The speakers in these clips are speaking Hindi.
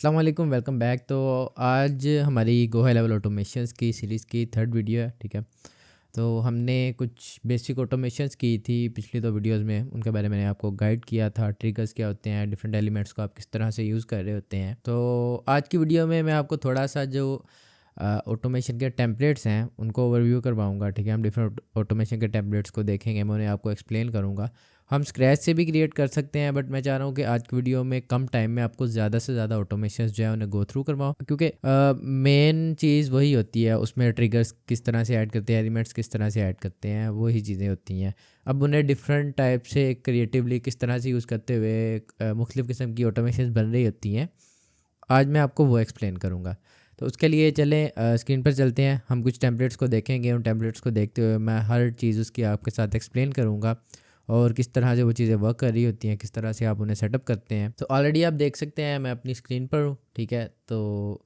अस्सलाम वालेकुम, वेलकम बैक। तो आज हमारी गो हाई लेवल ऑटोमेशंस की सीरीज़ की थर्ड वीडियो है। ठीक है, तो हमने कुछ बेसिक ऑटोमेशंस की थी पिछली दो वीडियोस में। उनके बारे में मैंने आपको गाइड किया था, ट्रिगर्स क्या होते हैं, डिफरेंट एलिमेंट्स को आप किस तरह से यूज़ कर रहे होते हैं। तो आज की वीडियो में मैं आपको थोड़ा सा जो ऑटोमेशन के टेम्पलेट्स हैं उनको ओवरव्यू करवाऊंगा। ठीक है, हम डिफरेंट ऑटोमेशन के टेम्पलेट्स को देखेंगे, मैं उन्हें आपको एक्सप्लेन करूंगा। हम स्क्रैच से भी क्रिएट कर सकते हैं, बट मैं चाह रहा हूँ कि आज की वीडियो में कम टाइम में आपको ज़्यादा से ज़्यादा ऑटोमेशन जो है उन्हें गो थ्रू करवाऊँ, क्योंकि मेन चीज़ वही होती है। उसमें ट्रिगर्स किस तरह से ऐड करते हैं, एलिमेंट्स किस तरह से ऐड करते हैं, वही चीज़ें होती हैं। अब उन्हें डिफरेंट टाइप से क्रिएटिवली किस तरह से यूज़ करते हुए मुख्तलिफ़ किस्म की ऑटोमेशन बन रही होती हैं, आज मैं आपको वो एक्सप्लेन करूँगा। तो उसके लिए चलें स्क्रीन पर चलते हैं, हम कुछ टेम्पलेट्स को देखेंगे। उन टेम्पलेट्स को देखते हुए मैं हर चीज़ उसकी आपके साथ एक्सप्लेन करूँगा और किस तरह से वो चीज़ें वर्क कर रही होती हैं, किस तरह से आप उन्हें सेटअप करते हैं। तो ऑलरेडी आप देख सकते हैं मैं अपनी स्क्रीन पर हूँ। ठीक है, तो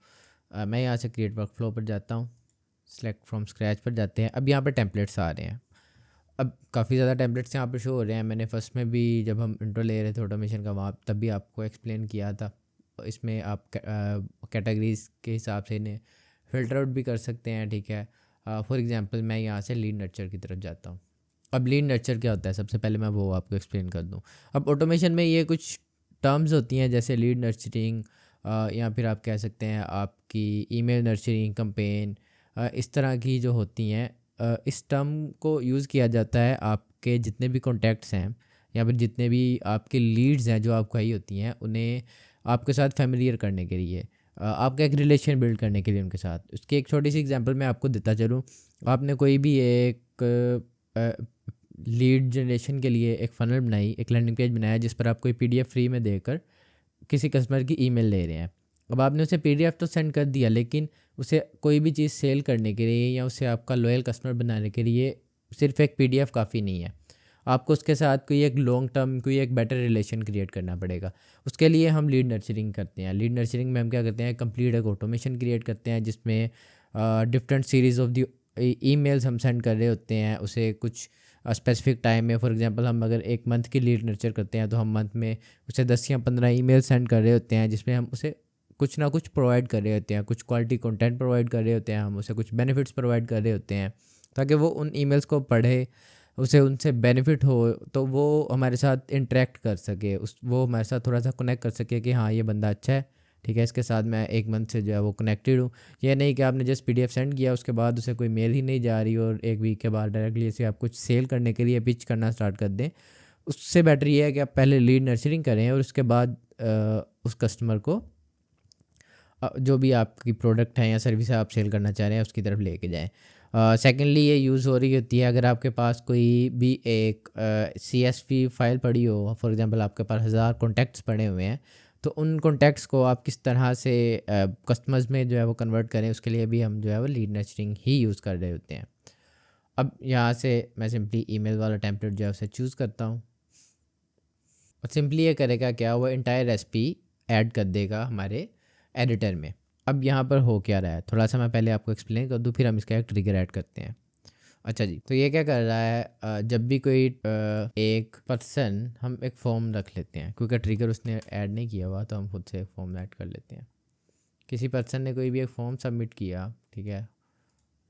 मैं यहाँ से क्रिएट वर्क फ्लो पर जाता हूँ, सेलेक्ट फ्रॉम स्क्रैच पर जाते हैं। अब यहाँ पर टेम्पलेट्स आ रहे हैं। अब काफ़ी ज़्यादा टेम्पलेट्स यहाँ पर शो हो रहे हैं। मैंने फर्स्ट में भी जब हम इंट्रो ले रहे थे ऑटोमेशन का, वहाँ तब भी आपको एक्सप्लेन किया था। इसमें आप कैटेगरीज के हिसाब से इन्हें फ़िल्टर आउट भी कर सकते हैं। ठीक है, फॉर एग्जांपल मैं यहाँ से लीड नर्चर की तरफ जाता हूँ। अब लीड नर्चर क्या होता है, सबसे पहले मैं वो आपको एक्सप्लेन कर दूँ। अब ऑटोमेशन में ये कुछ टर्म्स होती हैं, जैसे लीड नर्चरिंग, या फिर आप कह सकते हैं आपकी ईमेल नर्चरिंग कैंपेन, इस तरह की जो होती हैं। इस टर्म को यूज़ किया जाता है आपके जितने भी कॉन्टैक्ट्स हैं या फिर जितने भी आपके लीड्स हैं जो आपको आई होती हैं, उन्हें आपके साथ फैमिलियर करने के लिए, आपका एक रिलेशन बिल्ड करने के लिए उनके साथ। उसकी एक छोटी सी एग्जांपल मैं आपको देता चलूँ। आपने कोई भी एक लीड जनरेशन के लिए एक फ़नल बनाई, एक लैंडिंग पेज बनाया जिस पर आप कोई पीडीएफ फ्री में देकर किसी कस्टमर की ईमेल ले रहे हैं। अब आपने उसे पीडीएफ तो सेंड कर दिया, लेकिन उसे कोई भी चीज़ सेल करने के लिए या उसे आपका लॉयल कस्टमर बनाने के लिए सिर्फ एक पीडीएफ काफ़ी नहीं है। आपको उसके साथ कोई एक लॉन्ग टर्म, कोई एक बेटर रिलेशन क्रिएट करना पड़ेगा। उसके लिए हम लीड नर्चरिंग करते हैं। लीड नर्चरिंग में हम क्या करते हैं, कंप्लीट एक ऑटोमेशन क्रिएट करते हैं जिसमें different series of the emails हम सेंड कर रहे होते हैं उसे कुछ स्पेसिफिक टाइम में। फॉर एग्जांपल हम अगर एक मंथ की लीड नर्चर करते हैं तो हम मंथ में उसे 10 या 15 ईमेल सेंड कर रहे होते हैं, जिसमें हम उसे कुछ ना कुछ प्रोवाइड कर रहे होते हैं, कुछ क्वालिटी कंटेंट प्रोवाइड कर रहे होते हैं, हम उसे कुछ बेनिफिट्स प्रोवाइड कर रहे होते हैं ताकि वो उन ईमेल्स को पढ़े, उसे उनसे बेनिफिट हो, तो वो हमारे साथ इंटरेक्ट कर सके, वो हमारे साथ थोड़ा सा कनेक्ट कर सके कि हाँ ये बंदा अच्छा है। ठीक है, इसके साथ मैं एक मंथ से जो है वो कनेक्टेड हूँ। ये नहीं कि आपने जस्ट पीडीएफ सेंड किया, उसके बाद उसे कोई मेल ही नहीं जा रही और एक वीक के बाद डायरेक्टली इसे आप कुछ सेल करने के लिए पिच करना स्टार्ट कर दें। उससे बेटर ये है कि आप पहले लीड नर्चरिंग करें और उसके बाद उस कस्टमर को जो भी आपकी प्रोडक्ट है या सर्विस है आप सेल करना चाह रहे हैं उसकी तरफ लेके जाएं। सेकेंडली ये यूज़ हो रही होती है अगर आपके पास कोई भी एक CSV फाइल पड़ी हो। फॉर एग्जांपल आपके पास 1000 कॉन्टैक्ट्स पड़े हुए हैं, तो उन कॉन्टैक्ट्स को आप किस तरह से कस्टमर्स में जो है वो कन्वर्ट करें, उसके लिए भी हम जो है वो लीड नर्चरिंग ही यूज़ कर रहे होते हैं। अब यहाँ से मैं सिंपली ईमेल वाला टेम्पलेट जो है उसे चूज़ करता हूँ और सिंपली ये करेगा क्या, वो इंटायर रेसिपी ऐड कर देगा हमारे एडिटर में। अब यहाँ पर हो क्या रहा है, थोड़ा सा मैं पहले आपको एक्सप्लेन कर दूँ, फिर हम इसका एक ट्रिगर ऐड करते हैं। अच्छा जी, तो ये क्या कर रहा है, जब भी कोई एक पर्सन, हम एक फॉर्म रख लेते हैं क्योंकि ट्रिगर उसने ऐड नहीं किया हुआ, तो हम खुद से एक फॉर्म ऐड कर लेते हैं। किसी पर्सन ने कोई भी एक फॉर्म सबमिट किया, ठीक है,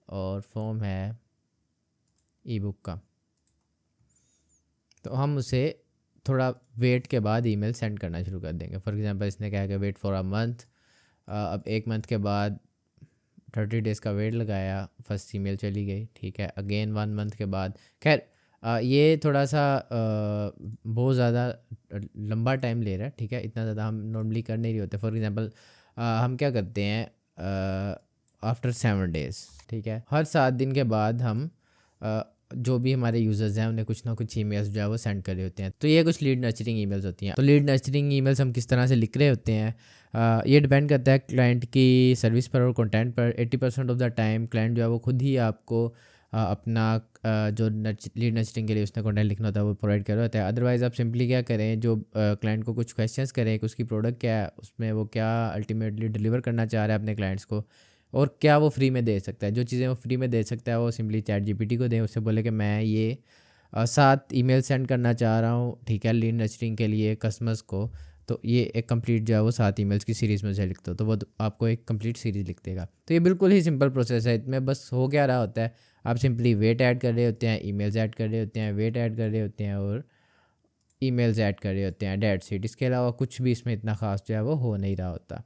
और फॉर्म है ई बुक का, तो हम उसे थोड़ा वेट के बाद ईमेल सेंड करना शुरू कर देंगे। फॉर एग्जांपल इसने क्या है कि वेट फॉर अ मंथ। अब एक मंथ के बाद 30 डेज़ का वेट लगाया, फर्स्ट ईमेल चली गई। ठीक है, अगेन 1 मंथ के बाद। खैर ये थोड़ा सा बहुत ज़्यादा लंबा टाइम ले रहा है। ठीक है, इतना ज़्यादा हम नॉर्मली कर नहीं रहे होते। फॉर एग्जांपल हम क्या करते हैं, आफ्टर 7 डेज़, ठीक है, हर 7 दिन के बाद हम जो भी हमारे यूज़र्स हैं उन्हें कुछ ना कुछ ईमेल्स जो है वो सेंड कर रहे होते हैं। तो ये कुछ लीड नर्चरिंग ईमेल्स होती हैं। तो लीड नर्चरिंग ईमेल्स हम किस तरह से लिख रहे होते हैं, ये डिपेंड करता है क्लाइंट की सर्विस पर और कंटेंट पर। 80% ऑफ द टाइम क्लाइंट जो है वो खुद ही आपको अपना जो लीड नर्चरिंग के लिए उसने कंटेंट लिखना होता है वो प्रोवाइड कर रहा होता है। अदरवाइज़ आप सिंपली क्या करें, जो क्लाइंट को कुछ क्वेश्चंस करें कि उसकी प्रोडक्ट क्या है, उसमें वो क्या अल्टीमेटली डिलीवर करना चाह रहा है अपने क्लाइंट्स को, और क्या वो फ्री में दे सकता है। जो चीज़ें वो फ्री में दे सकता है वो सिंपली चैट जीपीटी को दें, उससे बोले कि मैं ये 7 ईमेल सेंड करना चाह रहा हूँ, ठीक है, लीड नर्चरिंग के लिए कस्टमर्स को। तो ये एक कंप्लीट जो है वो 7 ईमेल्स की सीरीज़ में से लिखते हो, तो वो आपको एक कंप्लीट सीरीज़ लिख देगा। तो ये बिल्कुल ही सिंपल प्रोसेस है। इसमें बस हो क्या रहा होता है, आप सिंपली वेट ऐड कर रहे होते हैं, ईमेल्स ऐड कर रहे होते हैं, वेट ऐड कर रहे होते हैं और ईमेल्स ऐड कर रहे होते हैं, डेट्स इट। इसके अलावा कुछ भी इसमें इतना ख़ास जो है वो हो नहीं रहा होता।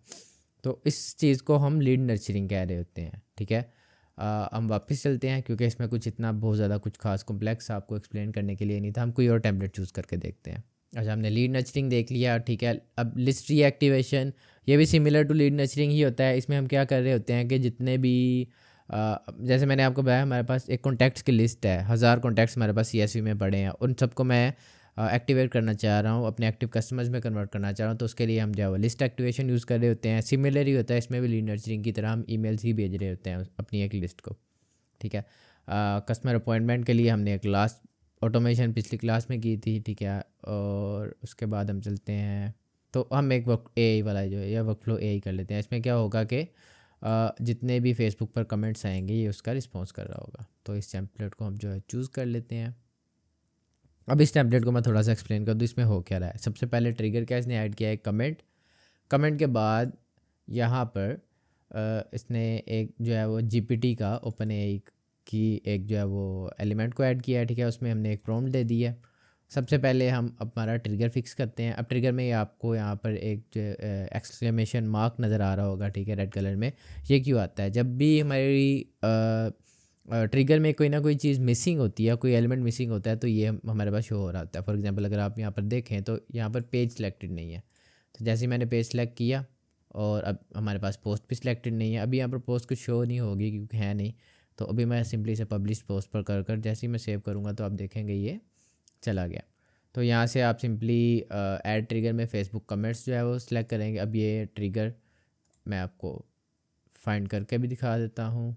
तो इस चीज़ को हम लीड नर्चरिंग कह रहे होते हैं, ठीक है। हम वापस चलते हैं, क्योंकि इसमें कुछ इतना बहुत ज़्यादा कुछ खास कॉम्प्लेक्स आपको एक्सप्लेन करने के लिए नहीं था। हम कोई और टेम्पलेट चूज़ करके देखते हैं। अच्छा, हमने लीड नर्चरिंग देख लिया, ठीक है। अब लिस्ट रीएक्टिवेशन, ये भी सिमिलर टू लीड नर्चरिंग ही होता है। इसमें हम क्या कर रहे होते हैं कि जितने भी जैसे मैंने आपको बताया, हमारे पास एक कॉन्टैक्ट्स की लिस्ट है, 1000 कॉन्टैक्ट्स हमारे पास CSV में पड़े हैं, उन सबको मैं एक्टिवेट करना चाह रहा हूँ, अपने एक्टिव कस्टमर्स में कन्वर्ट करना चाह रहा हूँ। तो उसके लिए हम जो है लिस्ट एक्टिवेशन यूज़ कर रहे होते हैं। सिमिलर ही होता है इसमें भी, लीड नर्चरिंग की तरह हम ईमेल्स ही भेज रहे होते हैं अपनी एक लिस्ट को, ठीक है। कस्टमर अपॉइंटमेंट के लिए हमने एक लास्ट ऑटोमेशन पिछली क्लास में की थी, ठीक है। और उसके बाद हम चलते हैं, तो हम एक वर्क AI वाला जो है या वर्कफ्लो AI कर लेते हैं। इसमें क्या होगा कि जितने भी फेसबुक पर कमेंट्स आएंगे ये उसका रिस्पॉन्स कर रहा होगा। तो इस टेम्पलेट को हम जो है चूज़ कर लेते हैं। अब इस टेम्पलेट को मैं थोड़ा सा एक्सप्लेन कर दूँ, इसमें हो क्या रहा है। सबसे पहले ट्रिगर क्या इसने ऐड किया है, कमेंट। कमेंट के बाद यहाँ पर इसने एक जो है वो GPT का ओपन AI की एक जो है वो एलिमेंट को ऐड किया है, ठीक है। उसमें हमने एक प्रॉम्प्ट दे दी है। सबसे पहले हम हमारा ट्रिगर फिक्स करते हैं। अब ट्रिगर में आपको यहाँ पर एक जो एक्सक्लेमेशन मार्क नज़र आ रहा होगा, ठीक है, रेड कलर में। ये क्यों आता है? जब भी हमारी ट्रिगर में कोई ना कोई चीज़ मिसिंग होती है, कोई एलिमेंट मिसिंग होता है, तो ये हमारे पास शो हो रहा होता है। फॉर एग्जांपल अगर आप यहाँ पर देखें तो यहाँ पर पेज सिलेक्टेड नहीं है। तो जैसे ही मैंने पेज सेलेक्ट किया और अब हमारे पास पोस्ट भी सिलेक्टेड नहीं है। अभी यहाँ पर पोस्ट कुछ शो नहीं होगी क्योंकि है नहीं। तो अभी मैं सिंपली से पब्लिश पोस्ट पर कर जैसे ही मैं सेव करूँगा तो आप देखेंगे ये चला गया। तो यहाँ से आप सिंपली ऐड ट्रिगर में फेसबुक कमेंट्स जो है वो सिलेक्ट करेंगे। अब ये ट्रिगर मैं आपको फाइंड करके भी दिखा देता हूँ।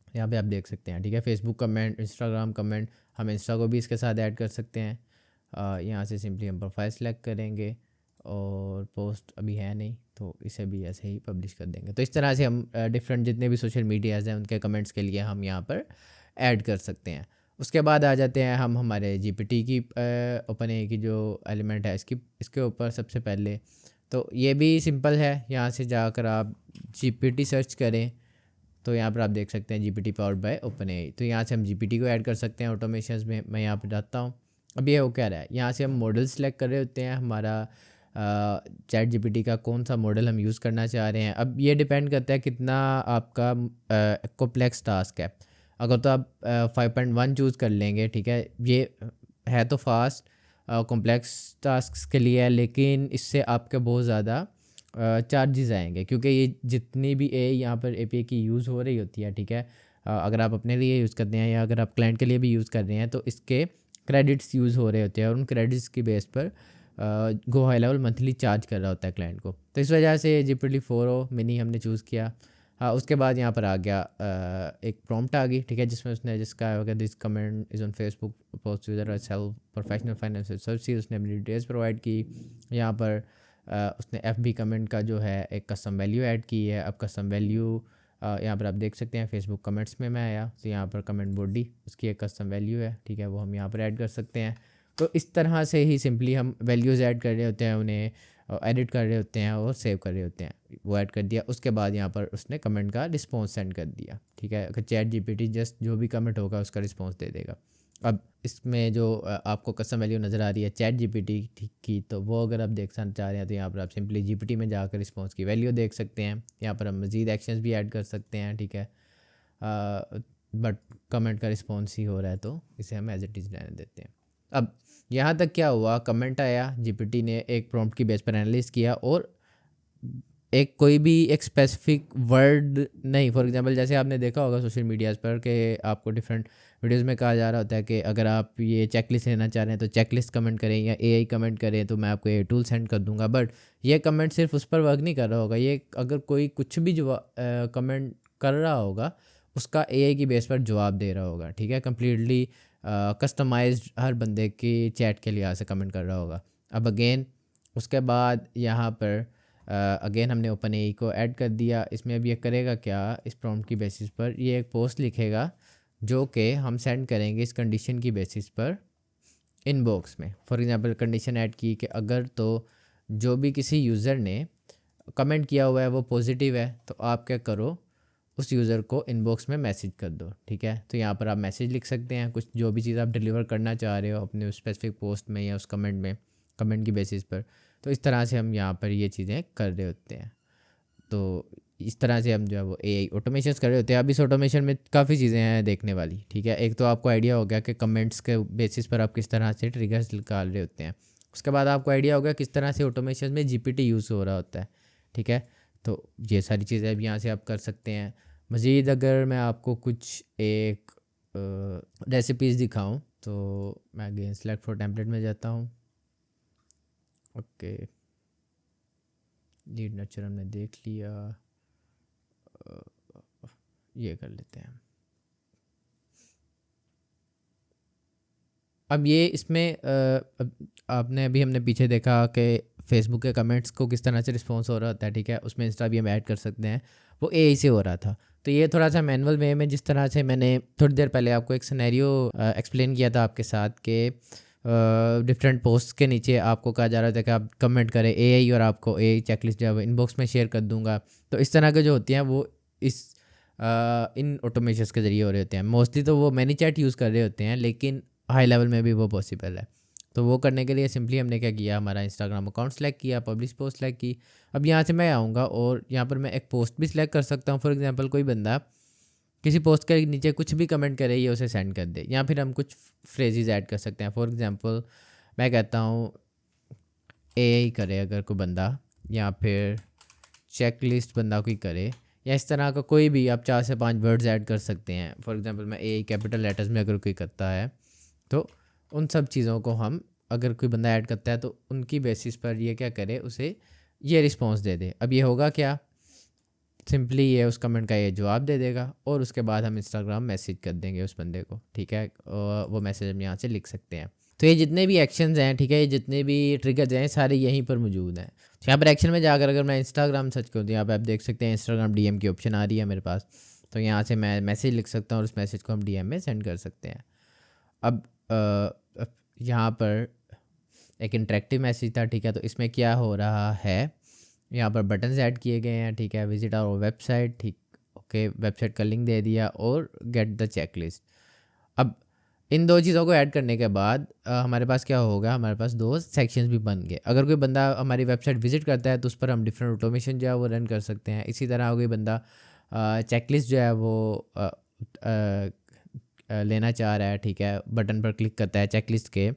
यहाँ पे आप देख सकते हैं, ठीक है, फेसबुक कमेंट, इंस्टाग्राम कमेंट। हम इंस्टा को भी इसके साथ ऐड कर सकते हैं। यहाँ से सिंपली हम प्रोफाइल सेलेक्ट करेंगे और पोस्ट अभी है नहीं तो इसे भी ऐसे ही पब्लिश कर देंगे। तो इस तरह से हम डिफरेंट जितने भी सोशल मीडियाज़ हैं उनके कमेंट्स के लिए हम यहाँ पर ऐड कर सकते हैं। उसके बाद आ जाते हैं हम हमारे GPT की ओपन AI की जो एलिमेंट है इसके ऊपर। सबसे पहले तो ये भी सिंपल है, यहाँ से जाकर आप GPT सर्च करें तो यहाँ पर आप देख सकते हैं GPT powered by open AI। तो यहाँ से हम GPT को ऐड कर सकते हैं ऑटोमेशंस में। मैं यहाँ पर जाता हूँ। अब ये हो क्या रहा है, यहाँ से हम मॉडल सेलेक्ट कर रहे होते हैं, हमारा चैट GPT का कौन सा मॉडल हम यूज़ करना चाह रहे हैं। अब ये डिपेंड करता है कितना आपका कॉम्प्लेक्स टास्क है। अगर तो आप 5.1 चूज़ कर लेंगे, ठीक है, ये है तो फास्ट कॉम्प्लेक्स टास्क के लिए है, लेकिन इससे आपके बहुत ज़्यादा चार्जेस आएंगे क्योंकि ये जितनी भी यहाँ पर API की यूज़ हो रही होती है, ठीक है। अगर आप अपने लिए यूज़ करते हैं या अगर आप क्लाइंट के लिए भी यूज़ कर रहे हैं तो इसके क्रेडिट्स यूज़ हो रहे होते हैं और उन क्रेडिट्स की बेस पर go high level monthly charge कर रहा होता है क्लाइंट को। तो इस वजह से GPT-4o मिनी हमने चूज़ किया। उसके बाद यहाँ पर आ गया एक प्रॉम्प्ट आ गई, ठीक है, जिसमें उसने जिसका होगा this comment is on Facebook post user self professional financial services. उसने अपनी डिटेल्स प्रोवाइड की। यहाँ पर उसने FB कमेंट का जो है एक कस्टम वैल्यू ऐड की है। अब कस्टम वैल्यू यहाँ पर आप देख सकते हैं, फेसबुक कमेंट्स में मैं आया तो यहाँ पर कमेंट बॉडी उसकी एक कस्टम वैल्यू है, ठीक है, वो हम यहाँ पर ऐड कर सकते हैं। तो इस तरह से ही सिंपली हम वैल्यूज़ ऐड कर रहे होते हैं, उन्हें एडिट कर रहे होते हैं और सेव कर रहे होते हैं। वो ऐड कर दिया, उसके बाद यहाँ पर उसने कमेंट का रिस्पॉन्स सेंड कर दिया, ठीक है। अगर चैट GPT जस्ट जो भी कमेंट होगा उसका रिस्पॉन्स दे देगा। अब इसमें जो आपको कस्टम वैल्यू नज़र आ रही है चैट GPT की, तो वो अगर आप देखना चाह रहे हैं तो यहाँ पर आप सिंपली GPT में जाकर रिस्पॉन्स की वैल्यू देख सकते हैं। यहाँ पर हम मज़ीद एक्शंस भी ऐड कर सकते हैं, ठीक है। बट कमेंट का रिस्पॉन्स ही हो रहा है तो इसे हम एज इट इज़ रहने देते हैं। अब यहाँ तक क्या हुआ, कमेंट आया, GPT ने एक प्रॉम्प्ट की बेस पर एनालिसिस किया और एक कोई भी एक स्पेसिफिक वर्ड नहीं। फॉर एग्जांपल जैसे आपने देखा होगा सोशल मीडियाज़ पर कि आपको डिफरेंट वीडियोस में कहा जा रहा होता है कि अगर आप ये चेकलिस्ट लेना चाह रहे हैं तो चेकलिस्ट कमेंट करें या AI कमेंट करें तो मैं आपको ये टूल सेंड कर दूंगा। बट ये कमेंट सिर्फ उस पर वर्क नहीं कर रहा होगा। ये अगर कोई कुछ भी जो कमेंट कर रहा होगा उसका AI की बेस पर जवाब दे रहा होगा, ठीक है, कम्प्लीटली कस्टमाइज्ड हर बंदे की चैट के लिहाज से कमेंट कर रहा होगा। अब अगेन उसके बाद यहाँ पर अगेन हमने ओपन AI को ऐड कर दिया। इसमें अब ये करेगा क्या, इस प्रॉम्प्ट की बेसिस पर ये एक पोस्ट लिखेगा जो कि हम सेंड करेंगे इस कंडीशन की बेसिस पर इनबॉक्स में। फॉर एग्जांपल कंडीशन ऐड की कि अगर तो जो भी किसी यूज़र ने कमेंट किया हुआ है वो पॉजिटिव है, तो आप क्या करो, उस यूज़र को इनबॉक्स में मैसेज कर दो। ठीक है, तो यहाँ पर आप मैसेज लिख सकते हैं, कुछ जो भी चीज़ आप डिलीवर करना चाह रहे हो अपने स्पेसिफिक पोस्ट में या उस कमेंट में, कमेंट की बेसिस पर। तो इस तरह से हम यहाँ पर ये चीज़ें कर रहे होते हैं। तो इस तरह से हम जो है वो एआई ऑटोमेशंस कर रहे होते हैं। अब इस ऑटोमेशन में काफ़ी चीज़ें हैं देखने वाली। ठीक है, एक तो आपको आइडिया हो गया कि कमेंट्स के बेसिस पर आप किस तरह से ट्रिगर्स निकाल रहे होते हैं। उसके बाद आपको आइडिया हो गया किस तरह से ऑटोमेशन में जीपीटी यूज़ हो रहा होता है। ठीक है, तो ये सारी चीज़ें अब यहाँ से आप कर सकते हैं। मज़ीद अगर मैं आपको कुछ एक रेसिपीज़ दिखाऊं, तो मैं अगेन सेलेक्ट फॉर टेम्पलेट में जाता हूँ। ओके, लीड नर्चर हमने देख लिया, ये कर लेते हैं। अब ये इसमें अब आपने अभी हमने पीछे देखा कि फेसबुक के कमेंट्स को किस तरह से रिस्पॉन्स हो रहा होता है। ठीक है, उसमें इंस्टा भी हम ऐड कर सकते हैं, वो एआई से हो रहा था। तो ये थोड़ा सा मैनुअल वे में, जिस तरह से मैंने थोड़ी देर पहले आपको एक सिनेरियो एक्सप्लेन किया था आपके साथ कि डिफरेंट पोस्ट के नीचे आपको कहा जा रहा था कि आप कमेंट करें एआई, और आपको एआई चेकलिस्ट जो है इनबॉक्स में शेयर कर दूंगा। तो इस तरह के जो होती हैं वो इस इन ऑटोमेशंस के ज़रिए हो रहे होते हैं। मोस्टली तो वो मैनी चैट यूज़ कर रहे होते हैं, लेकिन हाई लेवल में भी वो पॉसिबल है। तो वो करने के लिए सिंपली हमने क्या किया, हमारा इंस्टाग्राम अकाउंट सेलेक्ट किया, पब्लिश पोस्ट सेलेक्ट की। अब यहाँ से मैं आऊँगा और यहाँ पर मैं एक पोस्ट भी सिलेक्ट कर सकता हूँ। फॉर एग्जांपल कोई बंदा किसी पोस्ट के नीचे कुछ भी कमेंट करे, ये उसे सेंड कर दे, या फिर हम कुछ फ्रेजेस ऐड कर सकते हैं। फॉर एग्जांपल मैं कहता हूँ एआई करे अगर कोई बंदा, या फिर चेकलिस्ट बंदा कोई करे, या इस तरह का कोई भी आप 4 से 5 वर्ड्स ऐड कर सकते हैं। फॉर एग्जांपल मैं एआई कैपिटल लेटर्स में अगर कोई करता है, तो उन सब चीज़ों को हम, अगर कोई बंदा ऐड करता है तो उनकी बेसिस पर ये क्या करे, उसे ये रिस्पॉन्स दे दे। अब ये होगा क्या, सिंपली ये उस कमेंट का ये जवाब दे देगा, और उसके बाद हम इंस्टाग्राम मैसेज कर देंगे उस बंदे को। ठीक है, और वो मैसेज हम यहाँ से लिख सकते हैं। तो ये जितने भी एक्शंस हैं, ठीक है, ये जितने भी ट्रिगर्स हैं, सारे यहीं पर मौजूद हैं। तो यहाँ पर एक्शन में जाकर अगर मैं इंस्टाग्राम सर्च करूँ, तो यहाँ पर आप देख सकते हैं इंस्टाग्राम डीएम की ऑप्शन आ रही है मेरे पास। तो यहाँ से मैं मैसेज लिख सकता हूँ और उस मैसेज को हम डीएम में सेंड कर सकते हैं। अब यहाँ पर एक इंटरेक्टिव मैसेज था। ठीक है, तो इसमें क्या हो रहा है, यहाँ पर बटन्स ऐड किए गए हैं। ठीक है, विजिट आवर वेबसाइट, ठीक, ओके, वेबसाइट का लिंक दे दिया, और गेट द चेकलिस्ट। अब इन दो चीज़ों को ऐड करने के बाद हमारे पास क्या होगा, हमारे पास 2 सेक्शंस भी बन गए। अगर कोई बंदा हमारी वेबसाइट विजिट करता है तो उस पर हम डिफरेंट ऑटोमेशन जो है वो रन कर सकते हैं। इसी तरह कोई बंदा चेकलिस्ट जो है वो लेना चाह रहा है, ठीक है, बटन पर क्लिक करता है चेकलिस्ट के,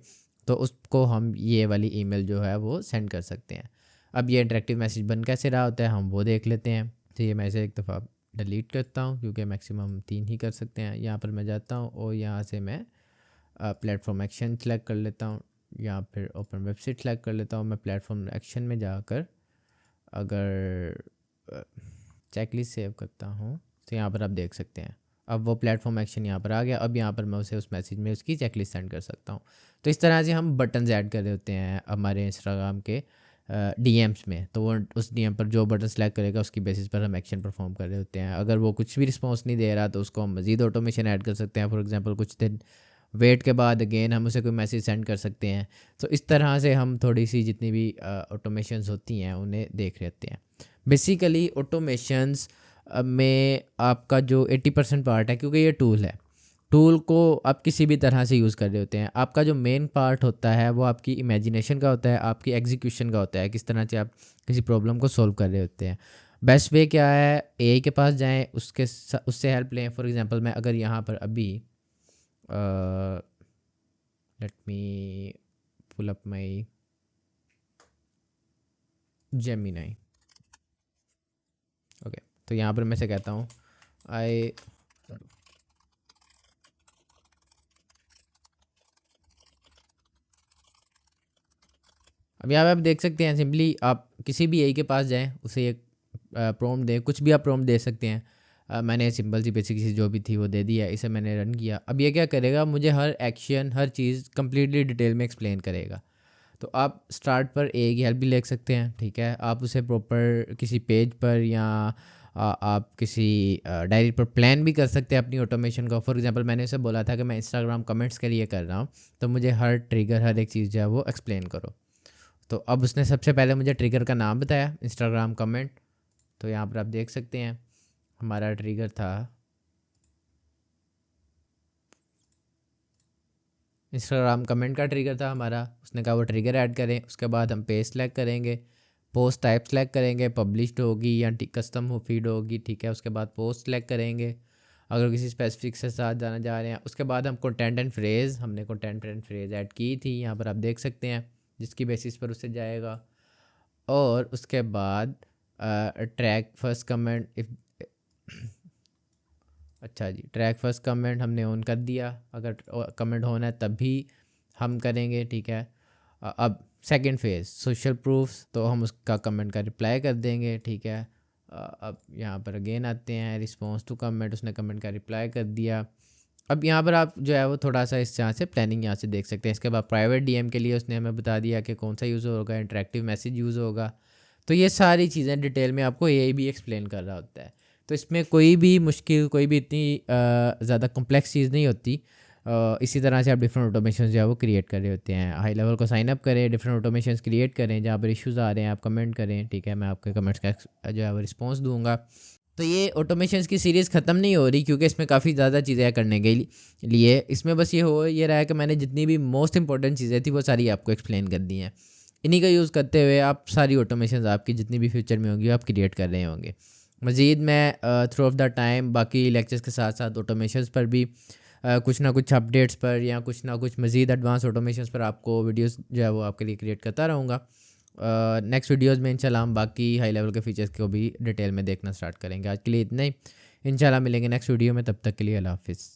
तो उसको हम ये वाली ईमेल जो है वो सेंड कर सकते हैं। अब ये इंटरेक्टिव मैसेज बन कैसे रहा होता है, हम वो देख लेते हैं। तो ये मैसेज एक दफ़ा डिलीट करता हूँ, क्योंकि मैक्सिमम 3 ही कर सकते हैं। यहाँ पर मैं जाता हूँ और यहाँ से मैं प्लेटफॉर्म एक्शन सेलेक्ट कर लेता हूँ, या फिर ओपन वेबसाइट सेलेक्ट कर लेता हूँ। मैं प्लेटफॉर्म एक्शन में जाकर अगर चेकलिस्ट सेव करता हूँ, तो यहाँ पर आप देख सकते हैं अब वो प्लेटफॉर्म एक्शन यहाँ पर आ गया। अब यहाँ पर मैं उसे उस मैसेज में उसकी चेकलिस्ट सेंड कर सकता हूँ। तो इस तरह से हम बटन्स ऐड कर रहे होते हैं हमारे इंस्टाग्राम के डीएम्स में। तो वो उस डीएम पर जो बटन सेलेक्ट करेगा उसकी बेसिस पर हम एक्शन परफॉर्म कर रहे होते हैं। अगर वो कुछ भी रिस्पॉन्स नहीं दे रहा तो उसको हम मज़ीद ऑटोमेशन ऐड कर सकते हैं। फॉर एग्जांपल कुछ दिन वेट के बाद अगेन हम उसे कोई मैसेज सेंड कर सकते हैं। तो इस तरह से हम थोड़ी सी जितनी भी ऑटोमेशंस होती हैं उन्हें देख रहे होते हैं। बेसिकली ऑटोमेशंस में आपका जो 80% पार्ट है, क्योंकि ये टूल है, टूल को आप किसी भी तरह से यूज़ कर रहे होते हैं। आपका जो मेन पार्ट होता है वो आपकी इमेजिनेशन का होता है, आपकी एग्जीक्यूशन का होता है, किस तरह से आप किसी प्रॉब्लम को सॉल्व कर रहे होते हैं। बेस्ट वे क्या है, एआई के पास जाएं, उससे हेल्प लें। फॉर एग्जांपल मैं अगर यहाँ पर अभी let me pull up my Gemini, okay, तो यहाँ पर मैं से कहता हूँ आई, अब यहाँ पे आप देख सकते हैं सिंपली आप किसी भी एआई के पास जाएं, उसे एक प्रॉम्प्ट दें, कुछ भी आप प्रॉम्प्ट दे सकते हैं। मैंने सिंपल सी बेसिक सी जो भी थी वो दे दी है, इसे मैंने रन किया। अब ये क्या करेगा, मुझे हर एक्शन हर चीज़ कंप्लीटली डिटेल में एक्सप्लेन करेगा। तो आप स्टार्ट पर एआई की हेल्प भी ले सकते हैं। ठीक है, आप उसे प्रॉपर किसी पेज पर या आप किसी डायरी पर प्लान भी कर सकते हैं अपनी ऑटोमेशन का। फॉर एग्जांपल मैंने उसे बोला था कि मैं इंस्टाग्राम कमेंट्स के लिए कर रहा हूँ, तो मुझे हर ट्रिगर, हर एक चीज़ जो है वो एक्सप्लेन करो। तो अब उसने सबसे पहले मुझे ट्रिगर का नाम बताया, इंस्टाग्राम कमेंट। तो यहाँ पर आप देख सकते हैं हमारा ट्रिगर था इंस्टाग्राम कमेंट का ट्रिगर था हमारा। उसने कहा वो ट्रिगर ऐड करें। उसके बाद हम पेज सेलेक्ट करेंगे, पोस्ट टाइप सेलेक्ट करेंगे, पब्लिश्ड होगी या कस्टम हो फीड होगी, ठीक है। उसके बाद पोस्ट सेलेक्ट करेंगे अगर किसी स्पेसिफिक से साथ जाना जा रहे हैं। उसके बाद हम कंटेंट एंड फ्रेज़, हमने कंटेंट एंड फ्रेज़ ऐड की थी, यहाँ पर आप देख सकते हैं, जिसकी बेसिस पर उससे जाएगा। और उसके बाद ट्रैक फर्स्ट कमेंट इफ अच्छा जी, ट्रैक फर्स्ट कमेंट हमने ऑन कर दिया। अगर कमेंट होना है तभी हम करेंगे, ठीक है। अब सेकंड फेज़ सोशल प्रूफ्स, तो हम उसका कमेंट का रिप्लाई कर देंगे, ठीक है। अब यहाँ पर अगेन आते हैं रिस्पॉन्स टू कमेंट, उसने कमेंट का रिप्लाई कर दिया। अब यहाँ पर आप जो है वो थोड़ा सा इस यहाँ से प्लानिंग यहाँ से देख सकते हैं। इसके बाद प्राइवेट डीएम के लिए उसने हमें बता दिया कि कौन सा यूज़ होगा, इंटरेक्टिव मैसेज यूज़ होगा। तो ये सारी चीज़ें डिटेल में आपको एआई भी एक्सप्लेन कर रहा होता है। तो इसमें कोई भी मुश्किल, कोई भी इतनी ज़्यादा कॉम्प्लेक्स चीज़ नहीं होती। इसी तरह से आप डिफरेंट ऑटोमेशन जो है वो क्रिएट कर रहे होते हैं। हाई लेवल को साइन अप करें, डिफरेंट ऑटोमेशन क्रिएट करें, जहाँ पर इश्यूज़ आ रहे हैं आप कमेंट करें, ठीक है। मैं आपके कमेंट्स का जो है वो रिस्पॉन्स दूंगा। तो ये ऑटोमेशन की सीरीज़ ख़त्म नहीं हो रही, क्योंकि इसमें काफ़ी ज़्यादा चीज़ें करने के लिए। इसमें बस ये रहा है कि मैंने जितनी भी मोस्ट इंपॉर्टेंट चीज़ें थी वो सारी आपको एक्सप्लेन कर दी हैं। इन्हीं का यूज़ करते हुए आप सारी ऑटोमेशन आपकी जितनी भी फ्यूचर में होंगी आप क्रिएट कर रहे होंगे। मज़ीद मैं थ्रू ऑफ द टाइम बाकी लेक्चर्स के साथ साथ ऑटोमेशंस पर भी कुछ ना कुछ अपडेट्स पर या कुछ ना कुछ मज़ीद एडवांस ऑटोमेशंस पर आपको वीडियोस जो है वो आपके लिए क्रिएट करता रहूँगा। नेक्स्ट वीडियोस में इंशाल्लाह हम बाकी हाई लेवल के फीचर्स को भी डिटेल में देखना स्टार्ट करेंगे। आज के लिए इतना ही, इंशाल्लाह मिलेंगे नेक्स्ट वीडियो में। तब तक के लिए अल्लाह हाफ़िज़।